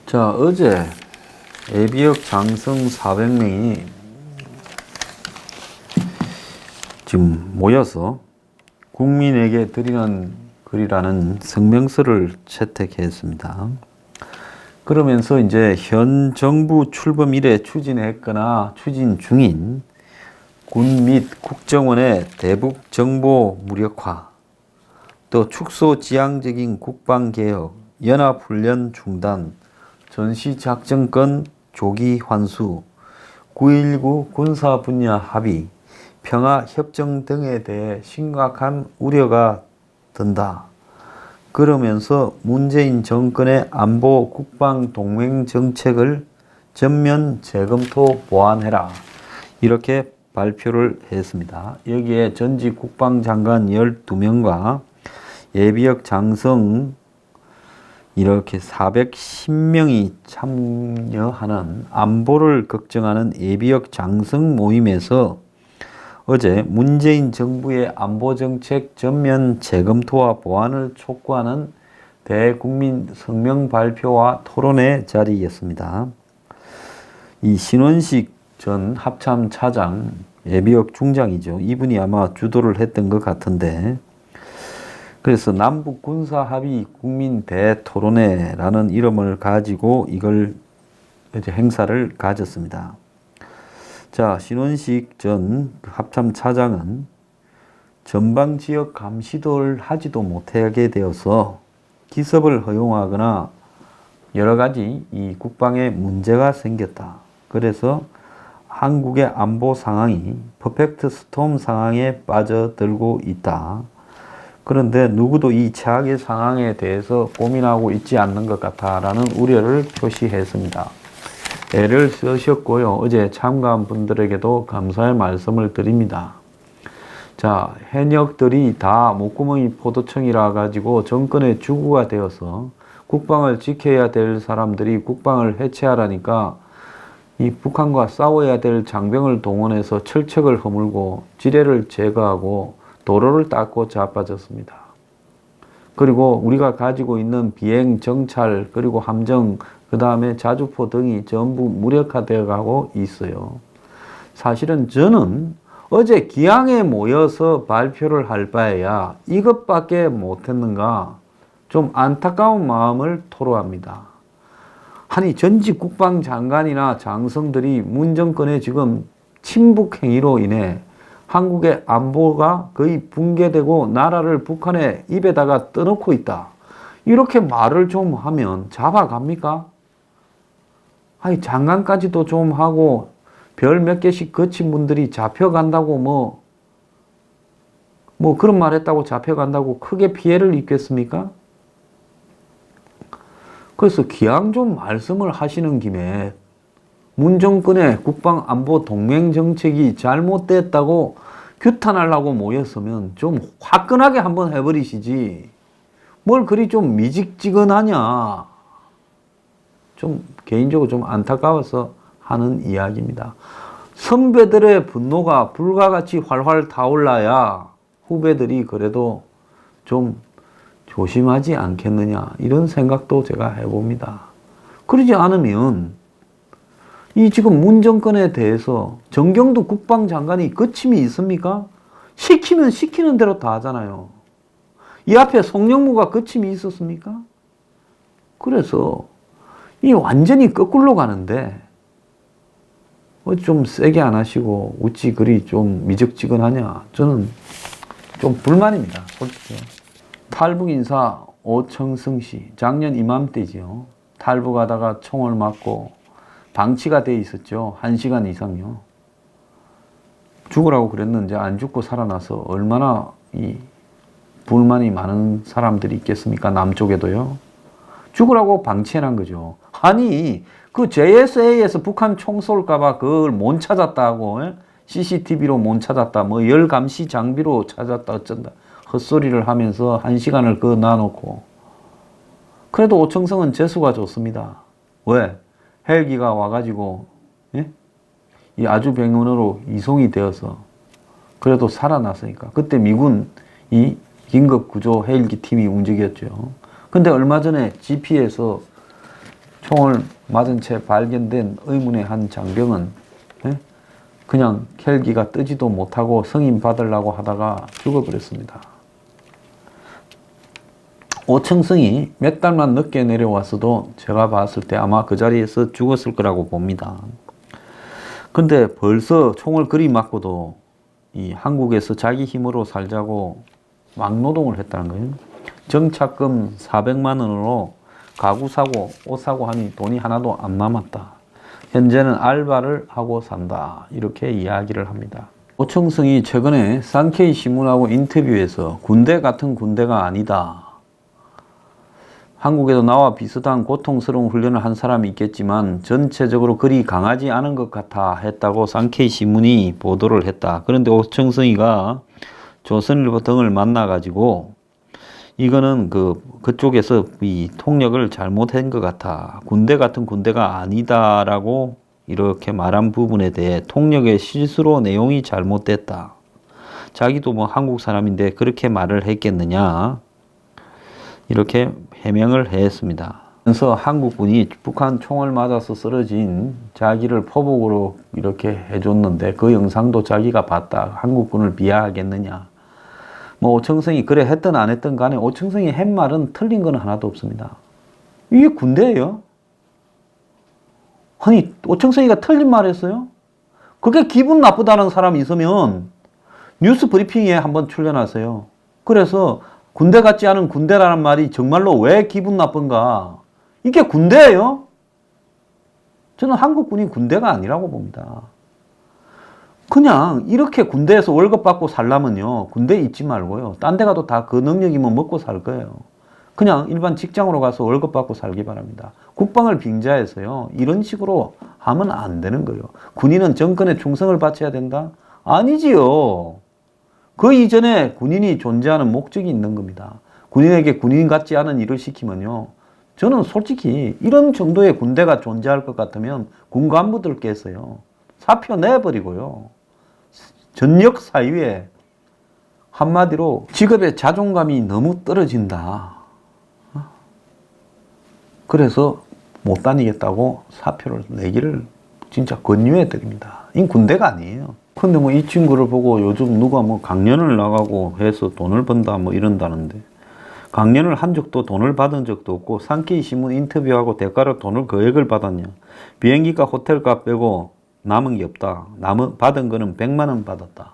자, 어제 예비역 장성 400명이 지금 모여서 국민에게 드리는 글이라는 성명서를 채택했습니다. 그러면서 이제 현 정부 출범 이래 추진했거나 추진 중인 군 및 국정원의 대북 정보 무력화, 또 축소 지향적인 국방개혁, 연합훈련 중단, 전시작전권 조기 환수, 9.19 군사 분야 합의, 평화협정 등에 대해 심각한 우려가 든다. 그러면서 문재인 정권의 안보 국방 동맹 정책을 전면 재검토 보완해라. 이렇게 발표를 했습니다. 여기에 전직 국방장관 12명과 예비역 장성 이렇게 410명이 참여하는 안보를 걱정하는 예비역 장성 모임에서 어제 문재인 정부의 안보정책 전면 재검토와 보완을 촉구하는 대국민 성명 발표와 토론회 자리였습니다. 이 신원식 전 합참 차장, 예비역 중장이죠. 이분이 아마 주도를 했던 것 같은데, 그래서 남북 군사 합의 국민 대토론회라는 이름을 가지고 이걸 이제 행사를 가졌습니다. 자, 신원식 전 합참 차장은 전방 지역 감시도를 하지도 못하게 되어서 기습을 허용하거나 여러 가지 이 국방에 문제가 생겼다. 그래서 한국의 안보 상황이 퍼펙트 스톰 상황에 빠져들고 있다. 그런데 누구도 이 최악의 상황에 대해서 고민하고 있지 않는 것 같다라는 우려를 표시했습니다. 애를 쓰셨고요. 어제 참가한 분들에게도 감사의 말씀을 드립니다. 자, 현역들이 다 목구멍이 포도청이라 가지고 정권의 주구가 되어서 국방을 지켜야 될 사람들이 국방을 해체하라니까 이 북한과 싸워야 될 장병을 동원해서 철책을 허물고 지뢰를 제거하고 도로를 닦고 자빠졌습니다. 그리고 우리가 가지고 있는 비행, 정찰, 그리고 함정, 그 다음에 자주포 등이 전부 무력화되어 가고 있어요. 사실은 저는 어제 기양에 모여서 발표를 할 바에야 이것밖에 못했는가 좀 안타까운 마음을 토로합니다. 아니, 전직 국방장관이나 장성들이 문 정권의 지금 침묵 행위로 인해 한국의 안보가 거의 붕괴되고 나라를 북한의 입에다가 떠놓고 있다. 이렇게 말을 좀 하면 잡아갑니까? 아니, 장관까지도 좀 하고 별 몇 개씩 거친 분들이 잡혀간다고 뭐 그런 말 했다고 잡혀간다고 크게 피해를 입겠습니까? 그래서 기왕 좀 말씀을 하시는 김에 문 정권의 국방 안보 동맹 정책이 잘못됐다고 규탄하려고 모였으면 좀 화끈하게 한번 해버리시지. 뭘 그리 좀 미직지근하냐. 좀 개인적으로 좀 안타까워서 하는 이야기입니다. 선배들의 분노가 불과 같이 활활 타올라야 후배들이 그래도 좀 조심하지 않겠느냐, 이런 생각도 제가 해봅니다. 그러지 않으면 이 지금 문 정권에 대해서 정경두 국방장관이 거침이 있습니까? 시키면 시키는 대로 다 하잖아요. 이 앞에 송영무가 거침이 있었습니까? 그래서 이 완전히 거꾸로 가는데 좀 세게 안 하시고 어찌 그리 좀 미적지근하냐, 저는 좀 불만입니다, 솔직히. 탈북 인사 오청승 씨, 작년 이맘때지요. 탈북하다가 총을 맞고 방치가 돼 있었죠. 1시간 이상요. 죽으라고 그랬는데 안 죽고 살아나서 얼마나 이 불만이 많은 사람들이 있겠습니까? 남쪽에도요. 죽으라고 방치해놓은 거죠. 아니, 그 JSA에서 북한 총 쏠까봐 그걸 못 찾았다고, CCTV로 못 찾았다, 뭐 열감시 장비로 찾았다, 어쩐다. 헛소리를 하면서 1시간을 그 놔놓고. 그래도 오청성은 재수가 좋습니다. 왜? 헬기가 와가지고, 예? 이 아주병원으로 이송이 되어서 그래도 살아났으니까. 그때 미군 이 긴급구조 헬기 팀이 움직였죠. 근데 얼마 전에 GP에서 총을 맞은 채 발견된 의문의 한 장병은 그냥 헬기가 뜨지도 못하고 승인 받으려고 하다가 죽어버렸습니다. 오청승이 몇 달만 늦게 내려왔어도 제가 봤을 때 아마 그 자리에서 죽었을 거라고 봅니다. 근데 벌써 총을 그리 맞고도 이 한국에서 자기 힘으로 살자고 막노동을 했다는 거예요. 정착금 400만 원으로 가구 사고 옷 사고 하니 돈이 하나도 안 남았다. 현재는 알바를 하고 산다. 이렇게 이야기를 합니다. 오청승이 최근에 산케이 신문하고 인터뷰에서 군대 같은 군대가 아니다. 한국에도 나와 비슷한 고통스러운 훈련을 한 사람이 있겠지만 전체적으로 그리 강하지 않은 것 같아 했다고 산케이 신문이 보도를 했다. 그런데 오청승이가 조선일보 등을 만나가지고 이거는 그쪽에서 이 통역을 잘못한 것 같아. 군대 같은 군대가 아니다라고 이렇게 말한 부분에 대해 통역의 실수로 내용이 잘못됐다. 자기도 뭐 한국 사람인데 그렇게 말을 했겠느냐. 이렇게 해명을 했습니다. 그래서 한국군이 북한 총을 맞아서 쓰러진 자기를 포복으로 이렇게 해줬는데 그 영상도 자기가 봤다. 한국군을 비하하겠느냐. 뭐 오청승이 그래 했든 안 했든 간에 오청승이 한 말은 틀린 건 하나도 없습니다. 이게 군대예요? 아니 오청승이가 틀린 말 했어요? 그게 기분 나쁘다는 사람이 있으면 뉴스 브리핑에 한번 출연하세요. 그래서 군대 같지 않은 군대라는 말이 정말로 왜 기분 나쁜가? 이게 군대예요? 저는 한국군이 군대가 아니라고 봅니다. 그냥 이렇게 군대에서 월급 받고 살려면요. 군대에 있지 말고요. 딴 데 가도 다 그 능력이면 먹고 살 거예요. 그냥 일반 직장으로 가서 월급 받고 살기 바랍니다. 국방을 빙자해서요. 이런 식으로 하면 안 되는 거예요. 군인은 정권에 충성을 바쳐야 된다? 아니지요. 그 이전에 군인이 존재하는 목적이 있는 겁니다. 군인에게 군인 같지 않은 일을 시키면요. 저는 솔직히 이런 정도의 군대가 존재할 것 같으면 군 간부들께서요. 사표 내버리고요. 전역 사유에 한마디로 직업의 자존감이 너무 떨어진다. 그래서 못 다니겠다고 사표를 내기를 진짜 권유해 드립니다. 이 군대가 아니에요. 근데 뭐 이 친구를 보고 요즘 누가 뭐 강연을 나가고 해서 돈을 번다 뭐 이런다는데 강연을 한 적도 돈을 받은 적도 없고 산케이 신문 인터뷰하고 대가로 돈을 거액을 받았냐. 비행기값 호텔값 빼고 남은 게 없다. 받은 거는 100만 원 받았다.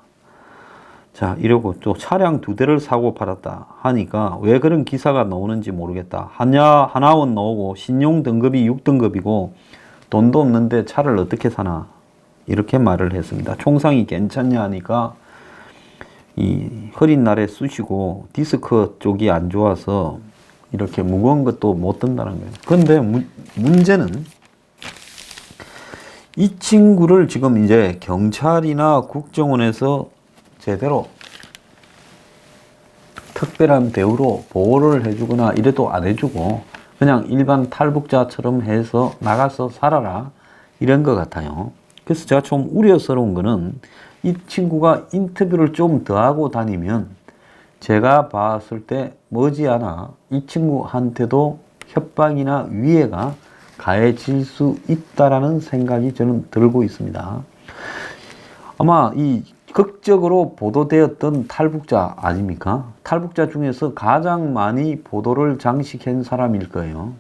자, 이러고 또 차량 2대를 사고 팔았다 하니까 왜 그런 기사가 나오는지 모르겠다. 하나원 나오고 신용 등급이 6등급이고 돈도 없는데 차를 어떻게 사나. 이렇게 말을 했습니다. 총상이 괜찮냐 하니까 이 흐린 날에 쑤시고 디스크 쪽이 안 좋아서 이렇게 무거운 것도 못 든다는 거예요. 그런데 문제는 이 친구를 지금 이제 경찰이나 국정원에서 제대로 특별한 대우로 보호를 해주거나 이래도 안 해주고 그냥 일반 탈북자처럼 해서 나가서 살아라 이런 것 같아요. 그래서 제가 좀 우려스러운 거는 이 친구가 인터뷰를 좀 더 하고 다니면 제가 봤을 때 머지않아 이 친구한테도 협박이나 위해가 가해질 수 있다라는 생각이 저는 들고 있습니다. 아마 이 극적으로 보도되었던 탈북자 아닙니까? 탈북자 중에서 가장 많이 보도를 장식한 사람일 거예요.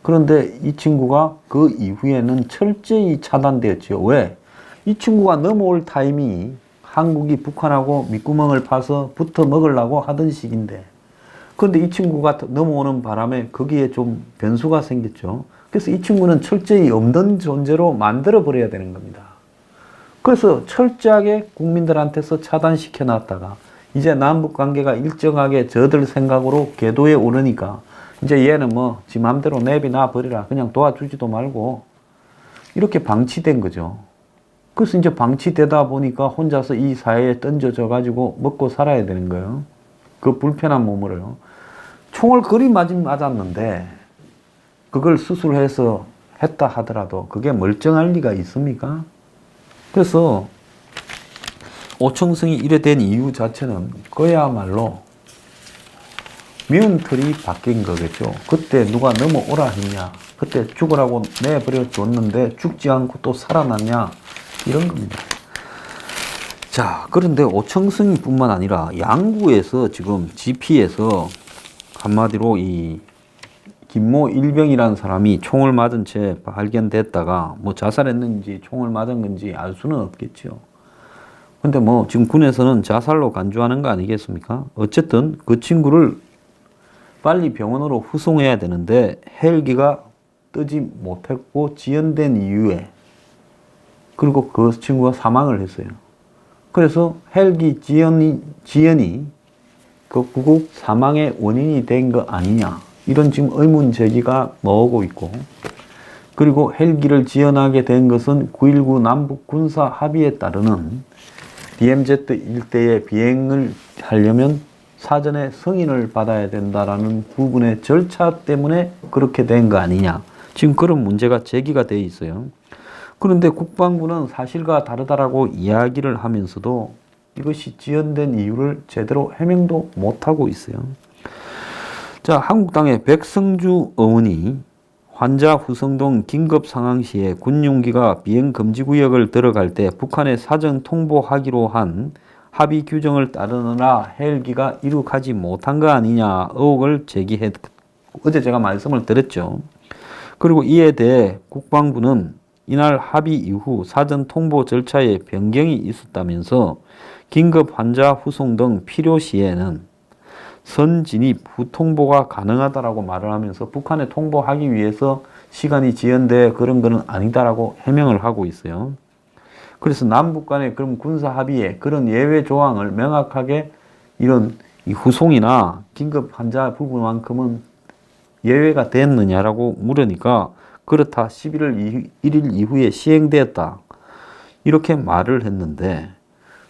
그런데 이 친구가 그 이후에는 철저히 차단되었죠. 왜? 이 친구가 넘어올 타이밍이 한국이 북한하고 밑구멍을 파서 붙어 먹으려고 하던 시기인데 그런데 이 친구가 넘어오는 바람에 거기에 좀 변수가 생겼죠. 그래서 이 친구는 철저히 없는 존재로 만들어 버려야 되는 겁니다. 그래서 철저하게 국민들한테서 차단시켜 놨다가 이제 남북 관계가 일정하게 저들 생각으로 궤도에 오르니까 이제 얘는 뭐 지 맘대로 내비놔 버리라. 그냥 도와주지도 말고 이렇게 방치된 거죠. 그래서 이제 방치되다 보니까 혼자서 이 사회에 던져져 가지고 먹고 살아야 되는 거예요. 그 불편한 몸으로요. 총을 그리 맞았는데 그걸 수술해서 했다 하더라도 그게 멀쩡할 리가 있습니까? 그래서 오청승이 이래 된 이유 자체는 그야말로 미운 틀이 바뀐 거겠죠. 그때 누가 넘어오라 했냐? 그때 죽으라고 내버려 뒀는데 죽지 않고 또 살아났냐? 이런 겁니다. 자, 그런데 오청승뿐만 아니라 양구에서 지금 GP에서 한마디로 이 김모 일병이라는 사람이 총을 맞은 채 발견됐다가 뭐 자살했는지 총을 맞은 건지 알 수는 없겠죠. 근데 뭐 지금 군에서는 자살로 간주하는 거 아니겠습니까? 어쨌든 그 친구를 빨리 병원으로 후송해야 되는데 헬기가 뜨지 못했고 지연된 이후에 그리고 그 친구가 사망을 했어요. 그래서 헬기 지연이 그 구국 사망의 원인이 된 거 아니냐 이런 지금 의문 제기가 나오고 있고, 그리고 헬기를 지연하게 된 것은 9.19 남북 군사 합의에 따르는 DMZ 일대에 비행을 하려면 사전에 승인을 받아야 된다라는 부분의 절차 때문에 그렇게 된 거 아니냐. 지금 그런 문제가 제기가 돼 있어요. 그런데 국방부는 사실과 다르다라고 이야기를 하면서도 이것이 지연된 이유를 제대로 해명도 못하고 있어요. 자, 한국당의 백성주 의원이 환자 후성동 긴급 상황 시에 군용기가 비행 금지 구역을 들어갈 때 북한에 사전 통보하기로 한 합의 규정을 따르느라 헬기가 이륙하지 못한 거 아니냐 의혹을 제기했, 어제 제가 말씀을 드렸죠. 그리고 이에 대해 국방부는 이날 합의 이후 사전 통보 절차에 변경이 있었다면서 긴급 환자 후송 등 필요 시에는 선 진입 후 통보가 가능하다라고 말을 하면서 북한에 통보하기 위해서 시간이 지연돼 그런 거는 아니다라고 해명을 하고 있어요. 그래서 남북 간의 그런 군사 합의에 그런 예외 조항을 명확하게 이런 후송이나 긴급 환자 부분만큼은 예외가 됐느냐라고 물으니까 그렇다, 11월 1일 이후에 시행되었다 이렇게 말을 했는데,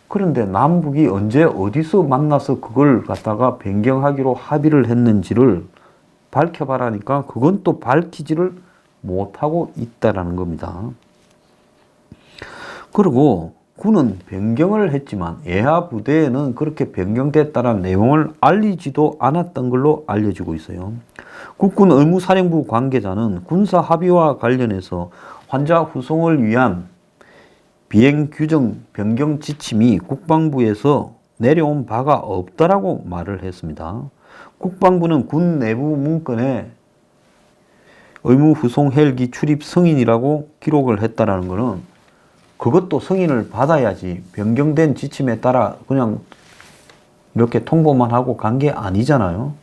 그런데 남북이 언제 어디서 만나서 그걸 갖다가 변경하기로 합의를 했는지를 밝혀봐라니까 그건 또 밝히지를 못하고 있다라는 겁니다. 그리고 군은 변경을 했지만 예하 부대에는 그렇게 변경됐다는 내용을 알리지도 않았던 걸로 알려지고 있어요. 국군 의무사령부 관계자는 군사 합의와 관련해서 환자 후송을 위한 비행 규정 변경 지침이 국방부에서 내려온 바가 없다라고 말을 했습니다. 국방부는 군 내부 문건에 의무 후송 헬기 출입 승인이라고 기록을 했다라는 것은 그것도 승인을 받아야지 변경된 지침에 따라 그냥 이렇게 통보만 하고 간 게 아니잖아요.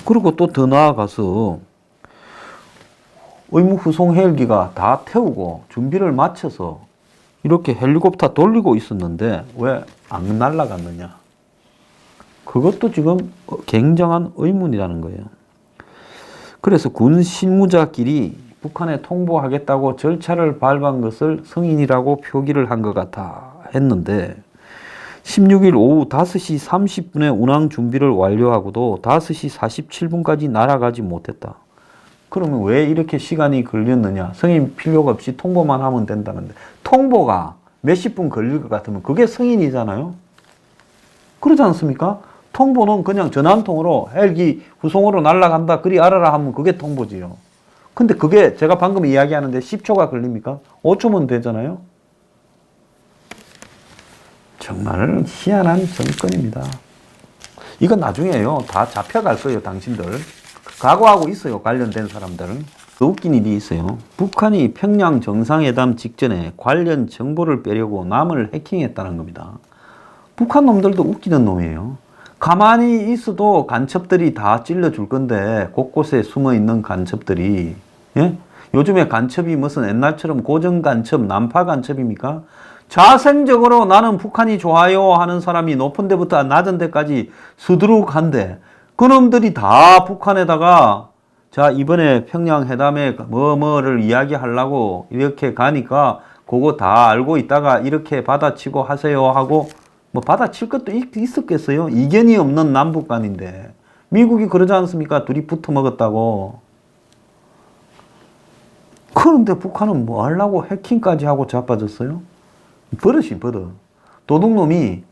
그리고 또 더 나아가서 의무 후송 헬기가 다 태우고 준비를 마쳐서 이렇게 헬리콥터 돌리고 있었는데 왜 안 날아갔느냐. 그것도 지금 굉장한 의문이라는 거예요. 그래서 군 실무자끼리 북한에 통보하겠다고 절차를 밟은 것을 승인이라고 표기를 한 것 같아 했는데 16일 오후 5시 30분에 운항 준비를 완료하고도 5시 47분까지 날아가지 못했다. 그러면 왜 이렇게 시간이 걸렸느냐. 승인 필요가 없이 통보만 하면 된다는데 통보가 몇십 분 걸릴 것 같으면 그게 승인이잖아요. 그러지 않습니까? 통보는 그냥 전화 한 통으로 헬기 후송으로 날아간다 그리 알아라 하면 그게 통보지요. 근데 그게 제가 방금 이야기하는데 10초가 걸립니까? 5초면 되잖아요. 정말 희한한 정권입니다. 이건 나중에요. 다 잡혀갈 거예요. 당신들. 각오하고 있어요. 관련된 사람들은. 더 웃긴 일이 있어요. 북한이 평양 정상회담 직전에 관련 정보를 빼려고 남을 해킹했다는 겁니다. 북한 놈들도 웃기는 놈이에요. 가만히 있어도 간첩들이 다 찔러줄 건데 곳곳에 숨어있는 간첩들이, 예? 요즘에 간첩이 무슨 옛날처럼 고정 간첩, 난파 간첩입니까? 자생적으로 나는 북한이 좋아요 하는 사람이 높은 데부터 낮은 데까지 수두룩한데 그놈들이 다 북한에다가 자 이번에 평양 회담에 뭐를 이야기하려고 이렇게 가니까 그거 다 알고 있다가 이렇게 받아치고 하세요 하고 뭐 받아칠 것도 있었겠어요. 이견이 없는 남북 간인데 미국이 그러지 않습니까? 둘이 붙어 먹었다고. 그런데 북한은 뭐 하려고 해킹까지 하고 자빠졌어요? 버릇이 버릇. 도둑놈이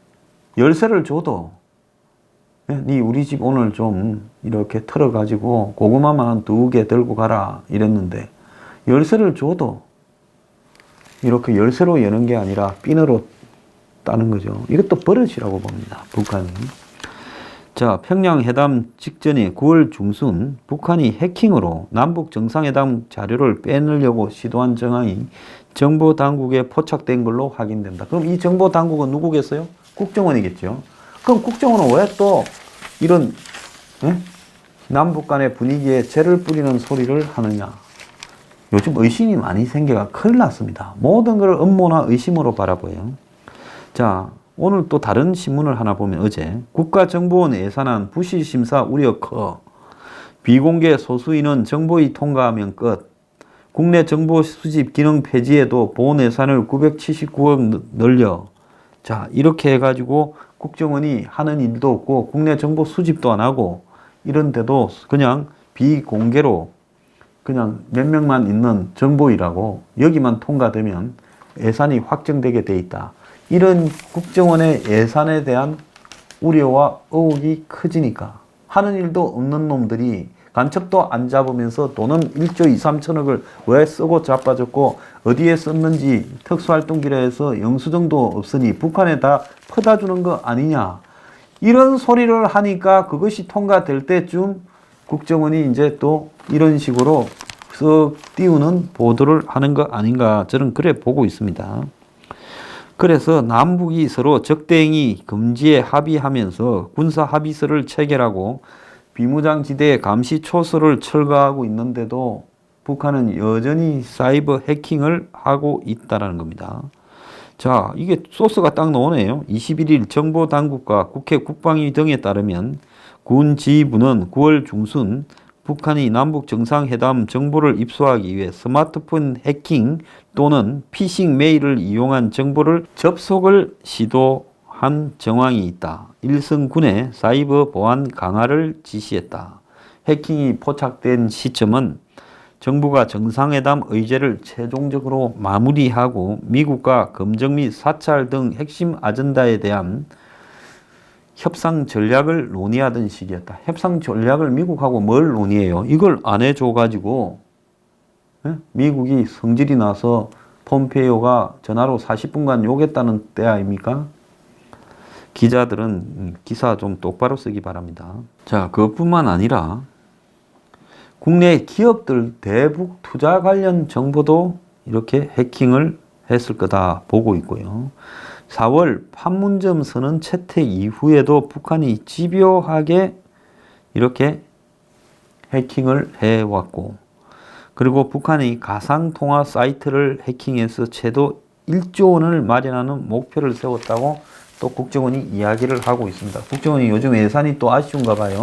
열쇠를 줘도 네 우리 집 오늘 좀 이렇게 털어가지고 고구마만 2개 들고 가라 이랬는데 열쇠를 줘도 이렇게 열쇠로 여는 게 아니라 핀으로 따는 거죠. 이것도 버릇이라고 봅니다. 북한이. 자, 평양회담 직전에 9월 중순 북한이 해킹으로 남북 정상회담 자료를 빼내려고 시도한 정황이 정보 당국에 포착된 걸로 확인된다. 그럼 이 정보 당국은 누구겠어요? 국정원이겠죠. 그럼 국정원은 왜 또 이런 남북 간의 분위기에 재를 뿌리는 소리를 하느냐? 요즘 의심이 많이 생겨가 큰일 났습니다. 모든 걸 음모나 의심으로 바라보여요. 자, 오늘 또 다른 신문을 하나 보면 어제 국가정보원 예산안 부실심사 우려 커. 비공개 소수인원 정보위 통과하면 끝. 국내 정보 수집 기능 폐지에도 본 예산을 979억 늘려. 자, 이렇게 해가지고 국정원이 하는 일도 없고 국내 정보 수집도 안 하고 이런데도 그냥 비공개로 그냥 몇 명만 있는 정보위라고 여기만 통과되면 예산이 확정되게 돼 있다. 이런 국정원의 예산에 대한 우려와 의혹이 커지니까 하는 일도 없는 놈들이 간첩도 안 잡으면서 돈은 1조 2, 3천억을 왜 쓰고 자빠졌고 어디에 썼는지 특수활동기라해서 영수증도 없으니 북한에 다 퍼다 주는 거 아니냐. 이런 소리를 하니까 그것이 통과될 때쯤 국정원이 이제 또 이런 식으로 쓱 띄우는 보도를 하는 거 아닌가 저는 그래 보고 있습니다. 그래서 남북이 서로 적대행위 금지에 합의하면서 군사 합의서를 체결하고 비무장지대 감시 초소를 철거하고 있는데도 북한은 여전히 사이버 해킹을 하고 있다는 겁니다. 자, 이게 소스가 딱 나오네요. 21일 정보당국과 국회 국방위 등에 따르면 군 지휘부는 9월 중순 북한이 남북 정상회담 정보를 입수하기 위해 스마트폰 해킹 또는 피싱 메일을 이용한 정보를 접속을 시도한 정황이 있다. 일선군의 사이버 보안 강화를 지시했다. 해킹이 포착된 시점은 정부가 정상회담 의제를 최종적으로 마무리하고 미국과 검증 및 사찰 등 핵심 아젠다에 대한 협상 전략을 논의하던 시기였다. 협상 전략을 미국하고 뭘 논의해요? 이걸 안 해줘가지고 미국이 성질이 나서 폼페이오가 전화로 40분간 욕했다는 때 아닙니까? 기자들은 기사 좀 똑바로 쓰기 바랍니다. 자, 그것뿐만 아니라 국내 기업들 대북 투자 관련 정보도 이렇게 해킹을 했을 거다 보고 있고요. 4월 판문점 선언 채택 이후에도 북한이 집요하게 이렇게 해킹을 해왔고, 그리고 북한이 가상통화 사이트를 해킹해서 최소 1조 원을 마련하는 목표를 세웠다고 또 국정원이 이야기를 하고 있습니다. 국정원이 요즘 예산이 또 아쉬운가 봐요.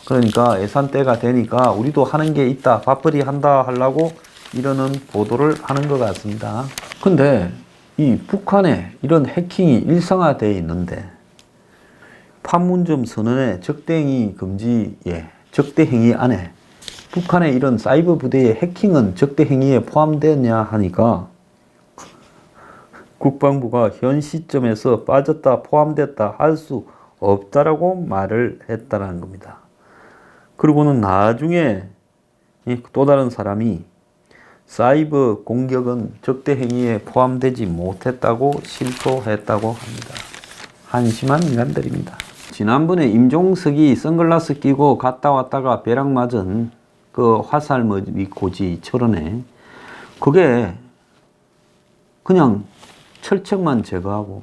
그러니까 예산 때가 되니까 우리도 하는 게 있다, 밥벌이 한다 하려고 이러는 보도를 하는 것 같습니다. 근데 이 북한에 이런 해킹이 일상화되어 있는데 판문점 선언의 적대행위 금지에 적대행위 안에 북한의 이런 사이버 부대의 해킹은 적대행위에 포함되었냐 하니까 국방부가 현 시점에서 빠졌다 포함됐다 할 수 없다라고 말을 했다는 겁니다. 그리고는 나중에 또 다른 사람이 사이버 공격은 적대 행위에 포함되지 못했다고 실토했다고 합니다. 한심한 인간들입니다. 지난번에 임종석이 선글라스 끼고 갔다 왔다가 벼락 맞은 그 화살머리 고지 철원에 그게 그냥 철책만 제거하고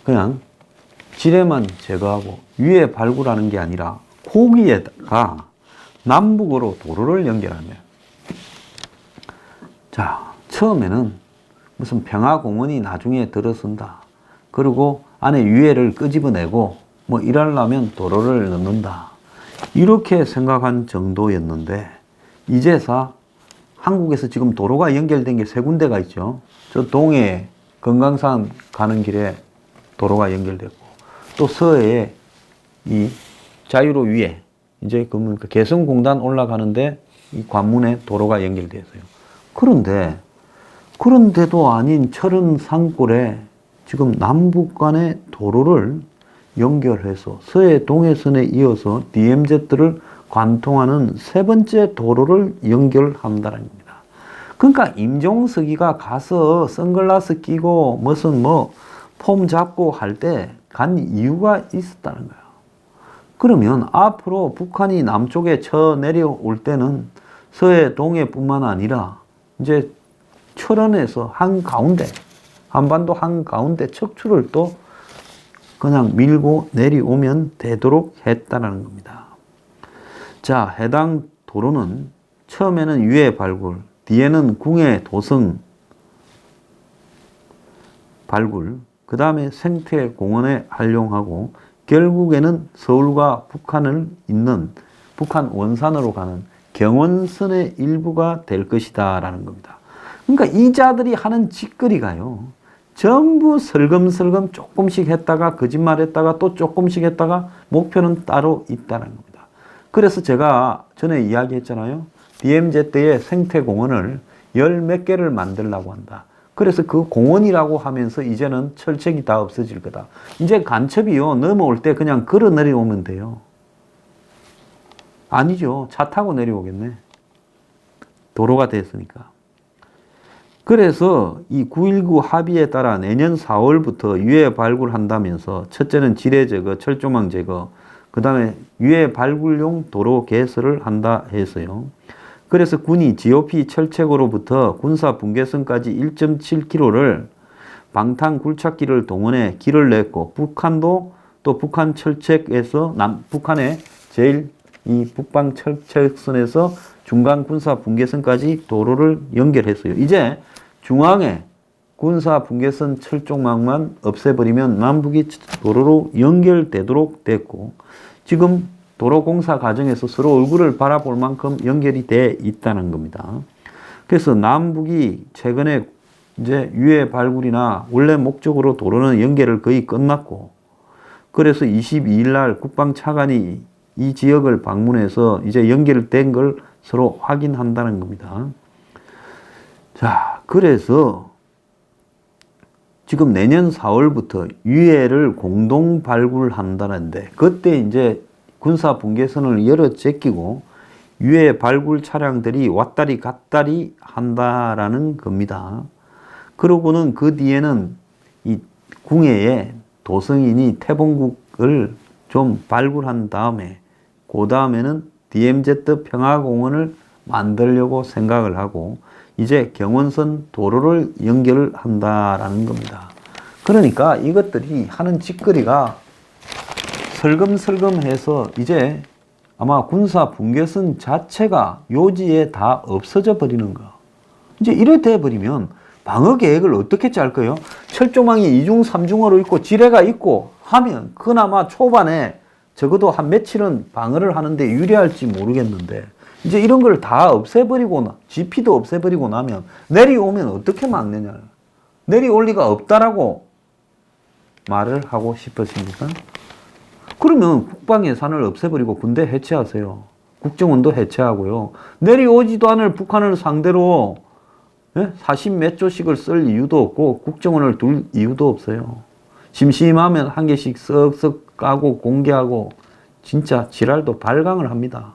그냥 지뢰만 제거하고 위에 발굴하는 게 아니라 거기에다가 남북으로 도로를 연결하면, 자, 처음에는 무슨 평화공원이 나중에 들어선다. 그리고 안에 유해를 끄집어내고 뭐 이러려면 도로를 넣는다. 이렇게 생각한 정도였는데 이제서 한국에서 지금 도로가 연결된 게 3군데가 있죠. 저 동해 금강산 가는 길에 도로가 연결됐고 또 서해에 이 자유로 위에 이제 그 개성공단 올라가는데 이 관문에 도로가 연결되어 있어요. 그런데도 아닌 철원 산골에 지금 남북 간의 도로를 연결해서 서해 동해선에 이어서 DMZ를 관통하는 세 번째 도로를 연결한다는 겁니다. 그러니까 임종석이가 가서 선글라스 끼고 무슨 폼 잡고 할 때 간 이유가 있었다는 거예요. 그러면 앞으로 북한이 남쪽에 쳐 내려올 때는 서해 동해뿐만 아니라 이제 철원에서 한가운데, 한반도 한가운데 척추를 또 그냥 밀고 내려오면 되도록 했다는 겁니다. 자, 해당 도로는 처음에는 유해 발굴, 뒤에는 궁해 도성 발굴, 그 다음에 생태공원에 활용하고 결국에는 서울과 북한을 잇는 북한 원산으로 가는 경원선의 일부가 될 것이다 라는 겁니다. 그러니까 이자들이 하는 짓거리가요, 전부 설금설금 조금씩 했다가 거짓말했다가 또 조금씩 했다가 목표는 따로 있다는 겁니다. 그래서 제가 전에 이야기했잖아요. DMZ의 생태공원을 열 몇 개를 만들려고 한다. 그래서 그 공원이라고 하면서 이제는 철책이 다 없어질 거다. 이제 간첩이요, 넘어올 때 그냥 걸어 내려오면 돼요. 아니죠. 차 타고 내려오겠네. 도로가 됐으니까. 그래서 이 9.19 합의에 따라 내년 4월부터 유해 발굴한다면서 첫째는 지뢰 제거, 철조망 제거, 그 다음에 유해 발굴용 도로 개설을 한다 해서요. 그래서 군이 GOP 철책으로부터 군사 분계선까지 1.7km를 방탄 굴착기를 동원해 길을 냈고, 북한도 또 북한 철책에서 북한의 제일 이 북방 철책선에서 중간 군사 분계선까지 도로를 연결했어요. 이제 중앙에 군사 분계선 철조망만 없애버리면 남북이 도로로 연결되도록 됐고, 지금 도로 공사 과정에서 서로 얼굴을 바라볼 만큼 연결이 돼 있다는 겁니다. 그래서 남북이 최근에 이제 유해 발굴이나 원래 목적으로 도로는 연결을 거의 끝났고, 그래서 22일 날 국방차관이 이 지역을 방문해서 이제 연결된 걸 서로 확인한다는 겁니다. 자, 그래서 지금 내년 4월부터 유해를 공동 발굴한다는데, 그때 이제 군사 분계선을 열어 제끼고 유해 발굴 차량들이 왔다리 갔다리 한다라는 겁니다. 그러고는 그 뒤에는 이 궁예에 도성인이 태봉국을 좀 발굴한 다음에 그 다음에는 DMZ 평화공원을 만들려고 생각을 하고 이제 경원선 도로를 연결한다라는 겁니다. 그러니까 이것들이 하는 짓거리가 설금설금해서 이제 아마 군사 분계선 자체가 요지에 다 없어져 버리는 거. 이제 이래 돼 버리면 방어 계획을 어떻게 짤 거예요? 철조망이 2중 3중으로 있고 지뢰가 있고 하면 그나마 초반에 적어도 한 며칠은 방어를 하는데 유리할지 모르겠는데, 이제 이런 걸 다 없애버리고 GP도 없애버리고 나면 내려오면 어떻게 막느냐. 내려올 리가 없다라고 말을 하고 싶으십니까? 그러면 국방 예산을 없애버리고 군대 해체하세요. 국정원도 해체하고요. 내려오지도 않을 북한을 상대로 40몇 조씩을 쓸 이유도 없고 국정원을 둘 이유도 없어요. 심심하면 한 개씩 쓱쓱 까고 공개하고 진짜 지랄도 발광을 합니다.